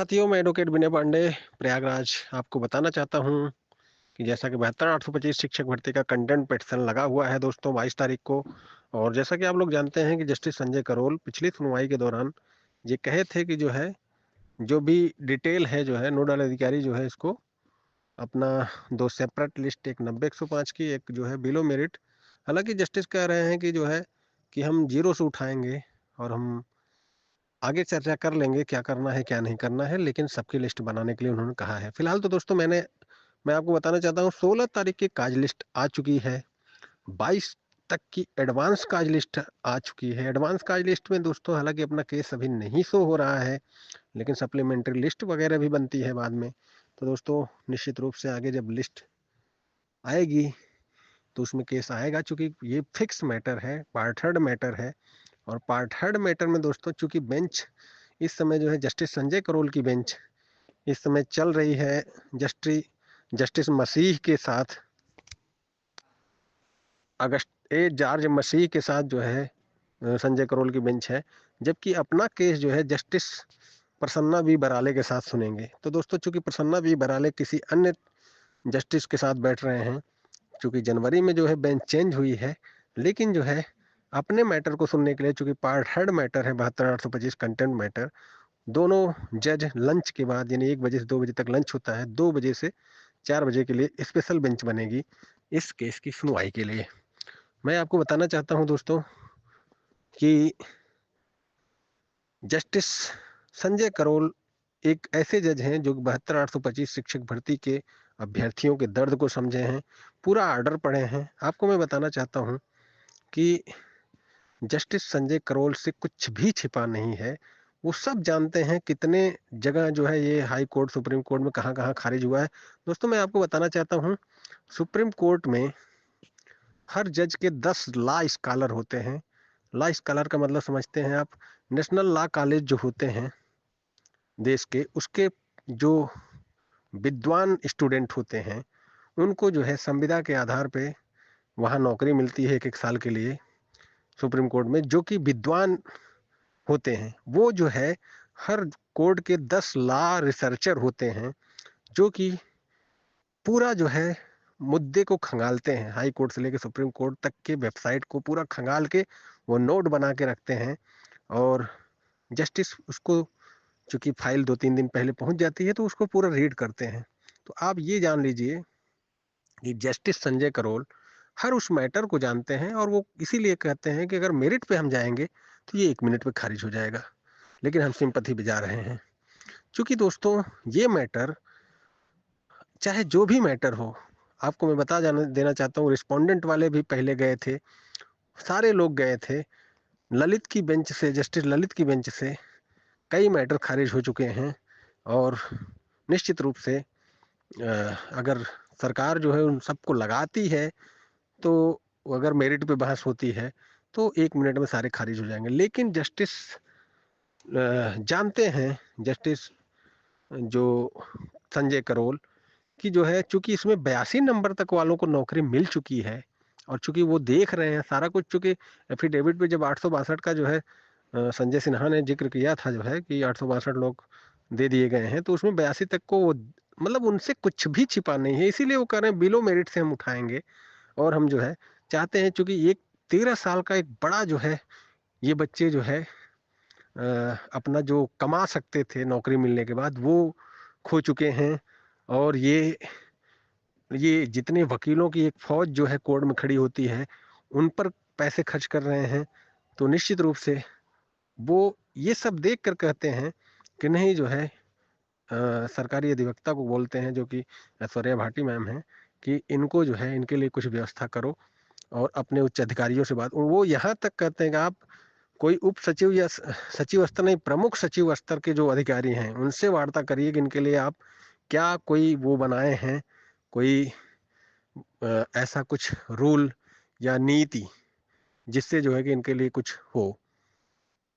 साथियों, मैं एडवोकेट विनय पांडे प्रयागराज आपको बताना चाहता हूँ कि जैसा कि 72,825 शिक्षक भर्ती का कंटेंट पिटीशन लगा हुआ है दोस्तों 22 तारीख को। और जैसा कि आप लोग जानते हैं कि जस्टिस संजय करोल पिछली सुनवाई के दौरान ये कहे थे कि जो है, जो भी डिटेल है जो है नोडल अधिकारी जो है इसको अपना 2 सेपरेट लिस्ट, एक 90/105 की, एक जो है बिलो मेरिट। हालांकि जस्टिस कह रहे हैं कि जो है कि हम जीरो से उठाएंगे और हम आगे चर्चा कर लेंगे क्या करना है क्या नहीं करना है, लेकिन सबकी लिस्ट बनाने के लिए उन्होंने कहा है। फिलहाल तो दोस्तों मैं आपको बताना चाहता हूँ 16 तारीख की काज लिस्ट आ चुकी है। 22 तक की एडवांस काज लिस्ट आ चुकी है। एडवांस काज लिस्ट में दोस्तों हालांकि अपना केस अभी नहीं शो हो रहा है, लेकिन सप्लीमेंट्री लिस्ट वगैरह भी बनती है बाद में। तो दोस्तों निश्चित रूप से आगे जब लिस्ट आएगी तो उसमें केस आएगा, चूंकि ये फिक्स मैटर है, पार्ट थर्ड मैटर है। और पार्ट थर्ड मैटर में दोस्तों चूंकि बेंच इस समय जो है जस्टिस संजय करोल की बेंच इस समय चल रही है जस्टिस मसीह के साथ, अगस्त ए जॉर्ज मसीह के साथ जो है संजय करोल की बेंच है। जबकि अपना केस जो है जस्टिस प्रसन्ना बी बराले के साथ सुनेंगे। तो दोस्तों चूंकि प्रसन्ना बी बराले किसी अन्य जस्टिस के साथ बैठ रहे हैं, चूंकि जनवरी में जो है बेंच चेंज हुई है, लेकिन जो है अपने मैटर को सुनने के लिए, चूंकि पार्ट थर्ड मैटर है 72,825 कंटेंट मैटर, दोनों जज लंच के बाद यानी 1 बजे से 2 बजे तक लंच होता है, 2 बजे से 4 बजे के लिए स्पेशल बेंच बनेगी इस केस की सुनवाई के लिए। मैं आपको बताना चाहता हूं दोस्तों कि जस्टिस संजय करोल एक ऐसे जज हैं जो 72,825 शिक्षक भर्ती के अभ्यर्थियों के दर्द को समझे हैं, पूरा आर्डर पढ़े हैं। आपको मैं बताना चाहता हूं कि जस्टिस संजय करोल से कुछ भी छिपा नहीं है। वो सब जानते हैं कितने जगह जो है ये हाई कोर्ट सुप्रीम कोर्ट में कहाँ कहाँ खारिज हुआ है। दोस्तों मैं आपको बताना चाहता हूँ, सुप्रीम कोर्ट में हर जज के 10 लॉ स्कॉलर होते हैं। लॉ स्कॉलर का मतलब समझते हैं आप, नेशनल लॉ कॉलेज जो होते हैं देश के, उसके जो विद्वान स्टूडेंट होते हैं उनको जो है संविदा के आधार पे वहाँ नौकरी मिलती है 1-1 साल के लिए सुप्रीम कोर्ट में। जो कि विद्वान होते हैं वो जो है हर कोर्ट के 10 लॉ रिसर्चर होते हैं, जो कि पूरा जो है मुद्दे को खंगालते हैं, हाई कोर्ट से लेकर सुप्रीम कोर्ट तक के वेबसाइट को पूरा खंगाल के वो नोट बना के रखते हैं। और जस्टिस उसको, चूंकि फाइल 2-3 दिन पहले पहुंच जाती है, तो उसको पूरा रीड करते हैं। तो आप ये जान लीजिए कि जस्टिस संजय करोल हर उस मैटर को जानते हैं, और वो इसीलिए कहते हैं कि अगर मेरिट पे हम जाएंगे तो ये 1 मिनट में खारिज हो जाएगा, लेकिन हम सिंपथी पे जा रहे हैं। क्योंकि दोस्तों ये मैटर, चाहे जो भी मैटर हो, आपको मैं बता जाना देना चाहता हूँ, रिस्पोंडेंट वाले भी पहले गए थे, सारे लोग गए थे। ललित की बेंच से, जस्टिस ललित की बेंच से कई मैटर खारिज हो चुके हैं। और निश्चित रूप से अगर सरकार जो है उन सबको लगाती है, तो अगर मेरिट पे बहस होती है तो 1 मिनट में सारे खारिज हो जाएंगे। लेकिन जस्टिस जानते हैं, जस्टिस जो संजय करोल की जो है, चूंकि इसमें 82 नंबर तक वालों को नौकरी मिल चुकी है, और चूंकि वो देख रहे हैं सारा कुछ, चूंकि एफिडेविट पे जब 862 का जो है संजय सिन्हा ने जिक्र किया था जो है कि 862 लोग दे दिए गए हैं, तो उसमें 82 तक को वो, मतलब उनसे कुछ भी छिपा नहीं है, इसीलिए वो कह रहे हैं बिलो मेरिट से हम उठाएंगे। और हम जो है चाहते हैं, चूंकि एक 13 साल का एक बड़ा जो है, ये बच्चे जो है अपना जो कमा सकते थे नौकरी मिलने के बाद वो खो चुके हैं। और ये जितने वकीलों की एक फौज जो है कोर्ट में खड़ी होती है, उन पर पैसे खर्च कर रहे हैं। तो निश्चित रूप से वो ये सब देख कर कहते हैं कि नहीं जो है सरकारी अधिवक्ता को बोलते हैं, जो कि ऐश्वर्या भाटी मैम है, कि इनको जो है इनके लिए कुछ व्यवस्था करो और अपने उच्च अधिकारियों से बात। वो यहाँ तक कहते हैं कि आप कोई उप सचिव या सचिव स्तर नहीं, प्रमुख सचिव स्तर के जो अधिकारी हैं उनसे वार्ता करिए कि इनके लिए आप क्या कोई वो बनाए हैं, कोई ऐसा कुछ रूल या नीति जिससे जो है कि इनके लिए कुछ हो।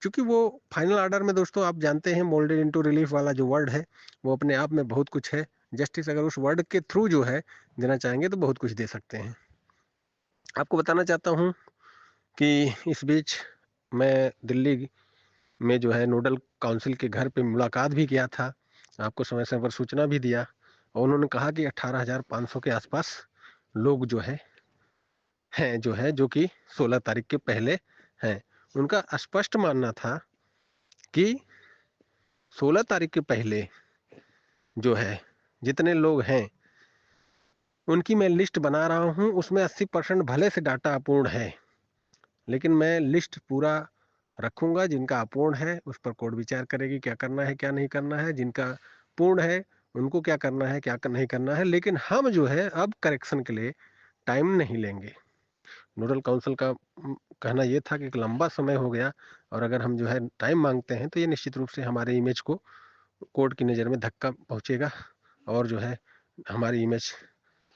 क्योंकि वो फाइनल ऑर्डर में दोस्तों आप जानते हैं, मोल्डेड इनटू रिलीफ वाला जो वर्ड है वो अपने आप में बहुत कुछ है। जस्टिस अगर उस वर्ड के थ्रू जो है देना चाहेंगे तो बहुत कुछ दे सकते हैं। आपको बताना चाहता हूँ कि इस बीच मैं दिल्ली में जो है नोडल काउंसिल के घर पे मुलाकात भी किया था। आपको समय समय पर सूचना भी दिया और उन्होंने कहा कि 18,500 के आसपास लोग जो कि 16 तारीख के पहले हैं। उनका स्पष्ट मानना था कि 16 तारीख के पहले जो है जितने लोग हैं उनकी मैं लिस्ट बना रहा हूं, उसमें 80% भले से डाटा अपूर्ण है, लेकिन मैं लिस्ट पूरा रखूंगा। जिनका अपूर्ण है उस पर कोर्ट विचार करेगी क्या करना है क्या नहीं करना है, जिनका पूर्ण है उनको क्या करना है क्या नहीं करना है। लेकिन हम जो है अब करेक्शन के लिए टाइम नहीं लेंगे। नोडल काउंसिल का कहना यह था कि एक लंबा समय हो गया और अगर हम जो है टाइम मांगते हैं तो ये निश्चित रूप से हमारे इमेज को कोर्ट की नज़र में धक्का पहुंचेगा और जो है हमारी इमेज,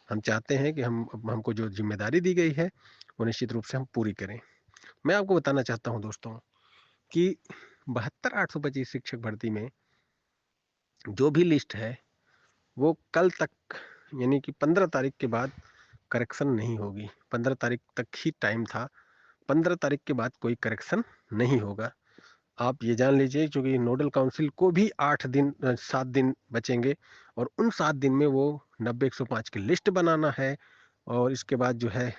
हम चाहते हैं कि हमको जो जिम्मेदारी दी गई है वो निश्चित रूप से हम पूरी करें। मैं आपको बताना चाहता हूं दोस्तों कि 72,825 शिक्षक भर्ती में जो भी लिस्ट है वो कल तक यानी कि 15 तारीख के बाद करेक्शन नहीं होगी। 15 तारीख तक ही टाइम था, 15 तारीख के बाद कोई करेक्शन नहीं होगा। आप ये जान लीजिए क्योंकि नोडल काउंसिल को भी 7 दिन बचेंगे और उन 7 दिन में वो 90-105 की लिस्ट बनाना है और इसके बाद जो है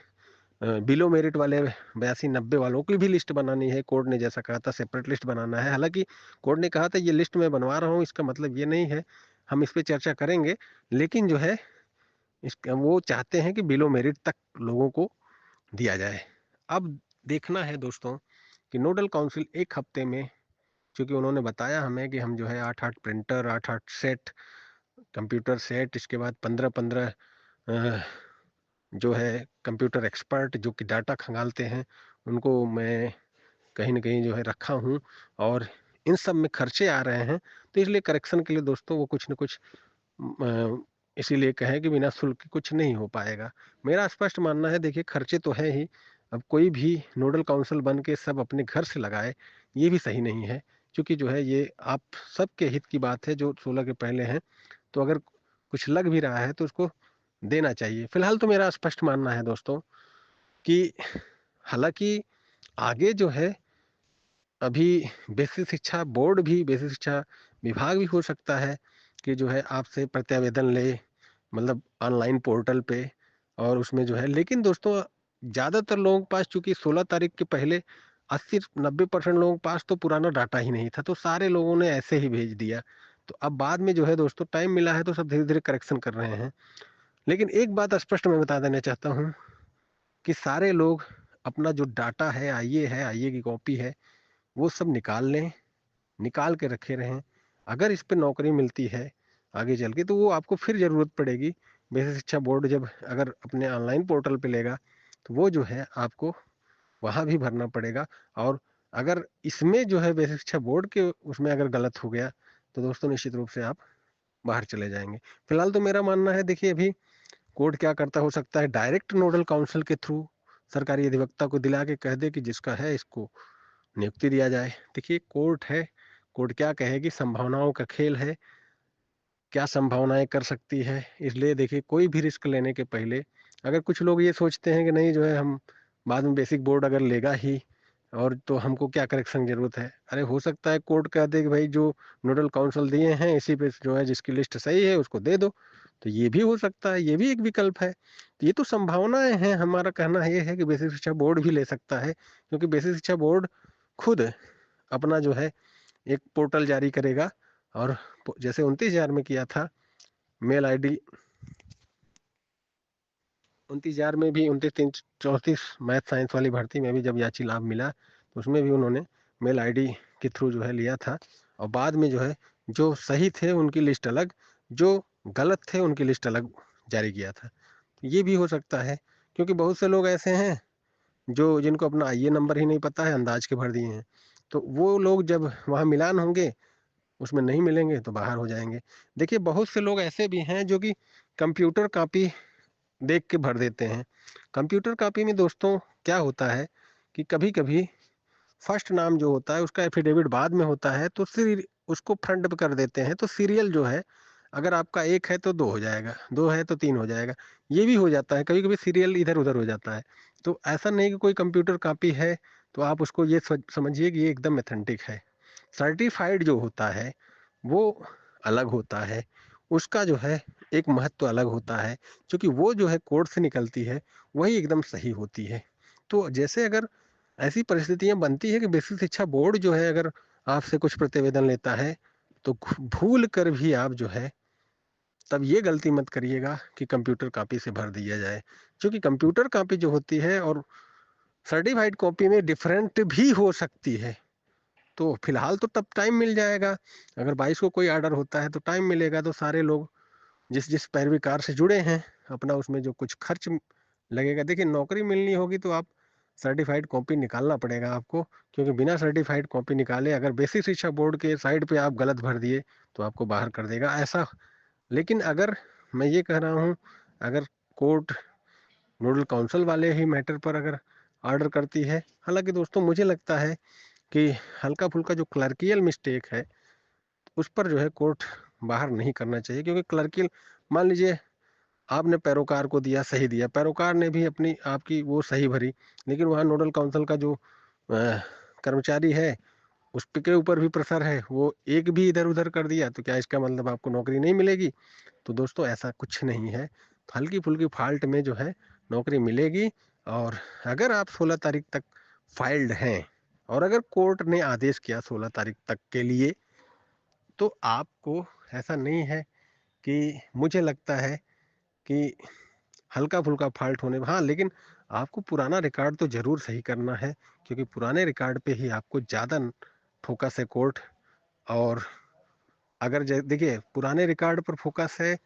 बिलो मेरिट वाले 82-90 वालों की भी लिस्ट बनानी है। कोर्ट ने जैसा कहा था सेपरेट लिस्ट बनाना है। हालांकि कोर्ट ने कहा था ये लिस्ट मैं बनवा रहा हूँ, इसका मतलब ये नहीं है, हम इस पे चर्चा करेंगे, लेकिन जो है इसका वो चाहते हैं कि बिलो मेरिट तक लोगों को दिया जाए। अब देखना है दोस्तों कि नोडल काउंसिल एक हफ्ते में, क्योंकि उन्होंने बताया हमें कि हम जो है 8-8 प्रिंटर, 8-8 सेट कंप्यूटर सेट, इसके बाद 15-15 जो है कंप्यूटर एक्सपर्ट जो कि डाटा खंगालते हैं उनको मैं कहीं ना कहीं जो है रखा हूँ और इन सब में खर्चे आ रहे हैं। तो इसलिए करेक्शन के लिए दोस्तों वो कुछ न कुछ इसीलिए कहें कि बिना शुल्क के कुछ नहीं हो पाएगा। मेरा स्पष्ट मानना है, देखिए खर्चे तो है ही, अब कोई भी नोडल काउंसिल बन के सब अपने घर से लगाए ये भी सही नहीं है, क्योंकि जो है ये आप सबके हित की बात है जो 16 के पहले हैं। तो अगर कुछ लग भी रहा है तो उसको देना चाहिए। फिलहाल तो मेरा स्पष्ट मानना है दोस्तों कि हालांकि आगे जो है अभी बेसिक शिक्षा बोर्ड भी, बेसिक शिक्षा विभाग भी हो सकता है कि जो है आपसे प्रत्यावेदन ले, मतलब ऑनलाइन पोर्टल पे, और उसमें जो है, लेकिन दोस्तों ज़्यादातर लोगों के पास चूंकि 16 तारीख के पहले 80-90% लोगों के पास तो पुराना डाटा ही नहीं था, तो सारे लोगों ने ऐसे ही भेज दिया। तो अब बाद में जो है दोस्तों टाइम मिला है तो सब धीरे धीरे करेक्शन कर रहे हैं। लेकिन एक बात स्पष्ट मैं बता देना चाहता हूँ कि सारे लोग अपना जो डाटा है, आईए की कॉपी है, वो सब निकाल लें, निकाल के रखे रहें। अगर इस पे नौकरी मिलती है आगे चल के तो वो आपको फिर ज़रूरत पड़ेगी। बेसिक शिक्षा बोर्ड जब अगर अपने ऑनलाइन पोर्टल पे लेगा तो वो जो है आपको वहाँ भी भरना पड़ेगा। और अगर इसमें जो है बेसिक शिक्षा बोर्ड के उसमें अगर गलत हो गया तो दोस्तों निश्चित रूप से आप बाहर चले जाएंगे। फिलहाल तो मेरा मानना है, देखिए अभी कोर्ट क्या करता, हो सकता है डायरेक्ट नोडल काउंसिल के थ्रू सरकारी अधिवक्ता को दिला के कह दे कि जिसका है इसको नियुक्ति दिया जाए। देखिए कोर्ट है, कोर्ट क्या कहेगी, संभावनाओं का खेल है, क्या संभावनाएं कर सकती है। इसलिए देखिए कोई भी रिस्क लेने के पहले, अगर कुछ लोग ये सोचते हैं कि नहीं जो है हम बाद में बेसिक बोर्ड अगर लेगा ही और तो हमको क्या करेक्शन की जरूरत है, अरे हो सकता है कोर्ट कह दे कि भाई जो नोडल काउंसिल दिए हैं इसी पे जो है जिसकी लिस्ट सही है उसको दे दो। तो ये भी हो सकता है, ये भी एक विकल्प है। तो ये तो संभावनाएं हैं। हमारा कहना ये है कि बेसिक शिक्षा बोर्ड भी ले सकता है, क्योंकि बेसिक शिक्षा बोर्ड खुद अपना जो है एक पोर्टल जारी करेगा और जैसे 29,000 में किया था मेल आईडी, 29,000 में भी 29-3-34 मैथ साइंस वाली भर्ती में भी जब याची लाभ मिला तो उसमें भी उन्होंने मेल आईडी के थ्रू जो है लिया था और बाद में जो है जो सही थे उनकी लिस्ट अलग, जो गलत थे उनकी लिस्ट अलग जारी किया था। ये भी हो सकता है, क्योंकि बहुत से लोग ऐसे हैं जो जिनको अपना आईए नंबर ही नहीं पता है, अंदाज के भर दिए हैं। तो वो लोग जब वहाँ मिलान होंगे उसमें नहीं मिलेंगे तो बाहर हो जाएंगे। देखिए बहुत से लोग ऐसे भी हैं जो कि कंप्यूटर कॉपी देख के भर देते हैं। कंप्यूटर कॉपी में दोस्तों क्या होता है कि कभी कभी फर्स्ट नाम जो होता है उसका एफिडेविट बाद में होता है तो फिर उसको फ्रंट पे कर देते हैं, तो सीरियल जो है अगर आपका एक है तो दो हो जाएगा, दो है तो तीन हो जाएगा। ये भी हो जाता है, कभी कभी सीरियल इधर उधर हो जाता है। तो ऐसा नहीं कि कोई कंप्यूटर कॉपी है तो आप उसको ये समझिए कि ये एकदम ऑथेंटिक है। सर्टिफाइड जो होता है वो अलग होता है, उसका जो है एक महत्व अलग होता है, क्योंकि वो जो है कोर्ट से निकलती है, वही एकदम सही होती है। तो जैसे अगर ऐसी परिस्थितियाँ बनती है कि बेसिक शिक्षा बोर्ड जो है अगर आपसे कुछ प्रतिवेदन लेता है, तो भूल कर भी आप जो है तब ये गलती मत करिएगा कि कंप्यूटर कॉपी से भर दिया जाए। क्योंकि कंप्यूटर कॉपी जो होती है और सर्टिफाइड कॉपी में डिफरेंट भी हो सकती है। तो फिलहाल तो तब टाइम मिल जाएगा, अगर 22 को कोई ऑर्डर होता है तो टाइम मिलेगा, तो सारे लोग जिस जिस पैरवी कार से जुड़े हैं अपना उसमें जो कुछ खर्च लगेगा, देखिए नौकरी मिलनी होगी तो आप सर्टिफाइड कॉपी निकालना पड़ेगा आपको, क्योंकि बिना सर्टिफाइड कॉपी निकाले अगर बेसिक शिक्षा बोर्ड के साइड पे आप गलत भर दिए तो आपको बाहर कर देगा ऐसा। लेकिन अगर मैं ये कह रहा हूँ, अगर कोर्ट नोडल काउंसिल वाले ही मैटर पर अगर ऑर्डर करती है, हालांकि दोस्तों मुझे लगता है कि हल्का फुल्का जो क्लर्कियल मिस्टेक है उस पर जो है कोर्ट बाहर नहीं करना चाहिए, क्योंकि क्लर्कियल, मान लीजिए आपने पैरोकार को दिया, सही दिया, पैरोकार ने भी अपनी आपकी वो सही भरी, लेकिन वहाँ नोडल काउंसिल का जो कर्मचारी है उस पे के ऊपर भी प्रेशर है, वो एक भी इधर उधर कर दिया तो क्या इसका मतलब आपको नौकरी नहीं मिलेगी? तो दोस्तों ऐसा कुछ नहीं है, हल्की फुल्की फॉल्ट में जो है नौकरी मिलेगी। और अगर आप 16 तारीख तक फाइल्ड हैं और अगर कोर्ट ने आदेश किया 16 तारीख तक के लिए, तो आपको ऐसा नहीं है कि, मुझे लगता है कि हल्का फुल्का फॉल्ट होने, हाँ लेकिन आपको पुराना रिकॉर्ड तो जरूर सही करना है, क्योंकि पुराने रिकॉर्ड पे ही आपको ज़्यादा फोकस है कोर्ट। और अगर देखिए पुराने रिकॉर्ड पर फोकस है,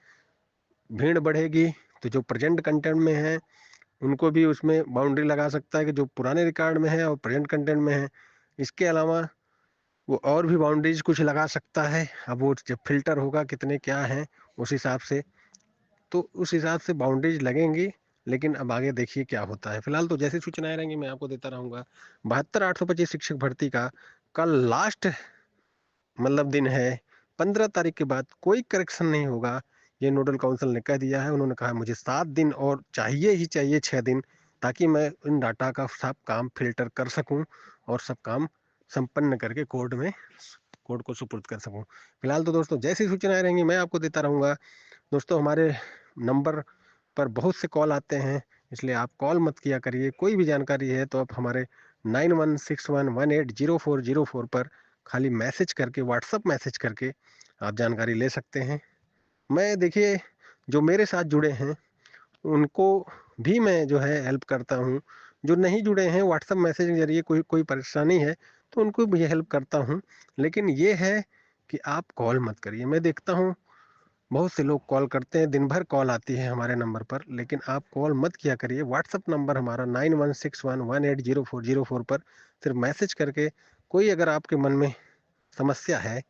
भीड़ बढ़ेगी तो जो प्रेजेंट कंटेंट में है उनको भी उसमें बाउंड्री लगा सकता है कि जो पुराने रिकॉर्ड में है और प्रेजेंट कंटेंट में है। इसके अलावा वो और भी बाउंड्रीज कुछ लगा सकता है, अब वो जब फिल्टर होगा कितने क्या हैं उस हिसाब से, तो उस हिसाब से बाउंड्रीज लगेंगी। लेकिन अब आगे देखिए क्या होता है, फिलहाल तो जैसी सूचनाएं रहेंगी मैं आपको देता रहूंगा। 72,825 शिक्षक भर्ती का कल लास्ट मतलब दिन है, 15 तारीख के बाद कोई करेक्शन नहीं होगा, ये नोडल काउंसिल ने कह दिया है। उन्होंने कहा मुझे 7 दिन और चाहिए ही चाहिए, 6 दिन, ताकि मैं इन डाटा का सब काम फिल्टर कर सकूं और सब काम संपन्न करके कोर्ट को सुपुर्द कर सकूं। फिलहाल तो दोस्तों जैसी सूचनाएं रहेंगी मैं आपको देता रहूंगा। दोस्तों हमारे नंबर पर बहुत से कॉल आते हैं, इसलिए आप कॉल मत किया करिए, कोई भी जानकारी है तो आप हमारे 9161180404 पर खाली मैसेज करके, व्हाट्सअप मैसेज करके आप जानकारी ले सकते हैं। मैं देखिए जो मेरे साथ जुड़े हैं उनको भी मैं जो है हेल्प करता हूँ, जो नहीं जुड़े हैं व्हाट्सअप मैसेज के जरिए कोई कोई परेशानी है तो उनको भी हेल्प करता हूँ। लेकिन ये है कि आप कॉल मत करिए, मैं देखता हूँ बहुत से लोग कॉल करते हैं, दिन भर कॉल आती है हमारे नंबर पर, लेकिन आप कॉल मत किया करिए। व्हाट्सअप नंबर हमारा 9161180404 पर सिर्फ मैसेज करके, कोई अगर आपके मन में समस्या है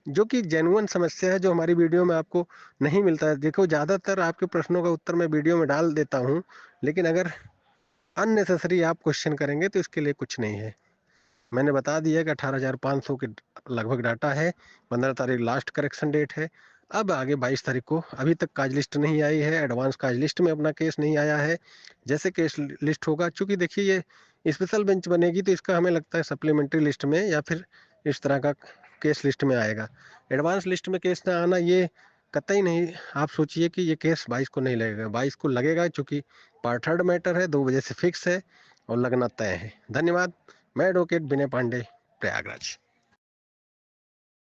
जो कि जेन्युइन समस्या है, जो हमारी वीडियो में आपको नहीं मिलता है, देखो ज़्यादातर आपके प्रश्नों का उत्तर मैं वीडियो में डाल देता हूँ, लेकिन अगर अननेसेसरी आप क्वेश्चन करेंगे तो इसके लिए कुछ नहीं है। मैंने बता दिया कि 18,500 के लगभग डाटा है, 15 तारीख लास्ट करेक्शन डेट है। अब आगे 22 तारीख को, अभी तक काज लिस्ट नहीं आई है, एडवांस काज लिस्ट में अपना केस नहीं आया है। जैसे केस लिस्ट होगा, चूंकि देखिए ये स्पेशल बेंच बनेगी तो इसका हमें लगता है सप्लीमेंट्री लिस्ट में या फिर इस तरह का केस लिस्ट में आएगा। एडवांस लिस्ट में केस ना आना ये कतई नहीं, आप सोचिए कि ये केस 22 को नहीं लगेगा, 22 को लगेगा, चूंकि पार्ट थर्ड मैटर है, 2 बजे से फिक्स है और लगना तय है। धन्यवाद। मैं एडवोकेट विनय पांडे, प्रयागराज।